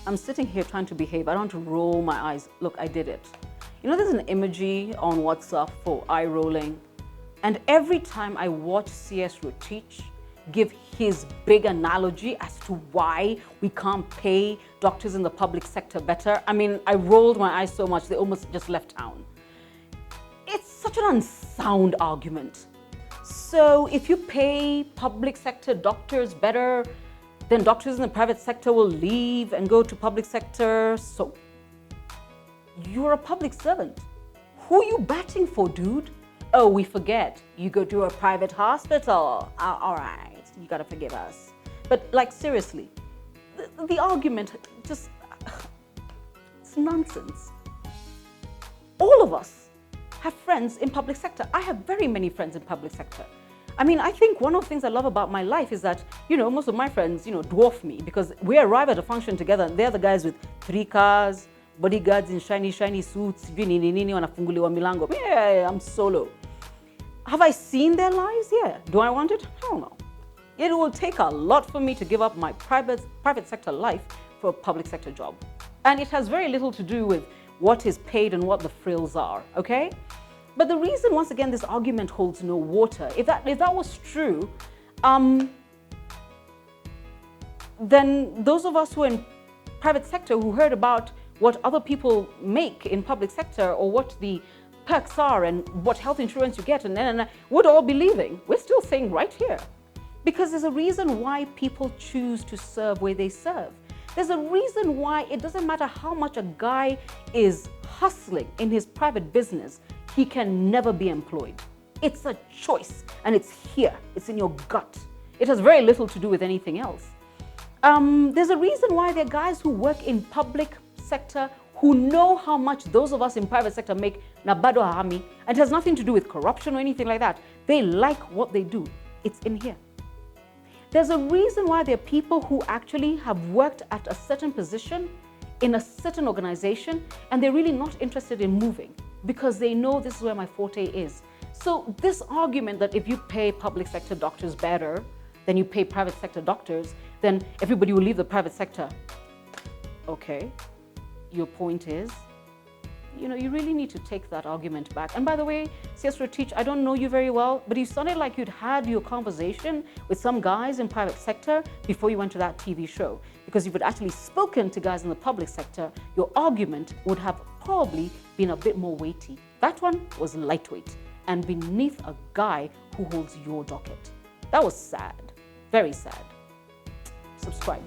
I'm sitting here trying to behave. I don't want to roll my eyes. Look, I did it. You know, there's an emoji on WhatsApp for eye rolling. And every time I watch CS Rotich give his big analogy as to why we can't pay doctors in the public sector better, I mean, I rolled my eyes so much they almost just left town. It's such an unsound argument. So if you pay public sector doctors better, then doctors in the private sector will leave and go to public sector. So you're a public servant. Who are you batting for, dude? Oh, we forget. You go to a private hospital. All right, you gotta forgive us. But like seriously, the argument just, it's nonsense. All of us have friends in public sector. I have very many friends in public sector. I mean, I think one of the things I love about my life is that, you know, most of my friends, you know, dwarf me because we arrive at a function together and they're the guys with 3 cars, bodyguards in shiny suits, wanafunguliwa milango. Yeah, I'm solo. Have I seen their lives? Yeah. Do I want it? Hell no. It will take a lot for me to give up my private sector life for a public sector job. And it has very little to do with what is paid and what the frills are, okay? But the reason, once again, this argument holds no water, if that was true, then those of us who are in private sector who heard about what other people make in public sector or what the perks are and what health insurance you get and would all be leaving. We're still saying right here. Because there's a reason why people choose to serve where they serve. There's a reason why it doesn't matter how much a guy is hustling in his private business, he can never be employed. It's a choice and it's here, it's in your gut. It has very little to do with anything else. There's a reason why there are guys who work in public sector who know how much those of us in private sector make na bado hahami, and it has nothing to do with corruption or anything like that. They like what they do. It's in here. There's a reason why there are people who actually have worked at a certain position in a certain organization and they're really not interested in moving because they know this is where my forte is. So this argument that if you pay public sector doctors better than you pay private sector doctors, then everybody will leave the private sector. Okay, your point is, you know, you really need to take that argument back. And by the way, CS Rotich, I don't know you very well, but you sounded like you'd had your conversation with some guys in private sector before you went to that TV show. Because if you'd actually spoken to guys in the public sector, your argument would have probably been a bit more weighty. That one was lightweight and beneath a guy who holds your docket. That was sad, very sad. Subscribe.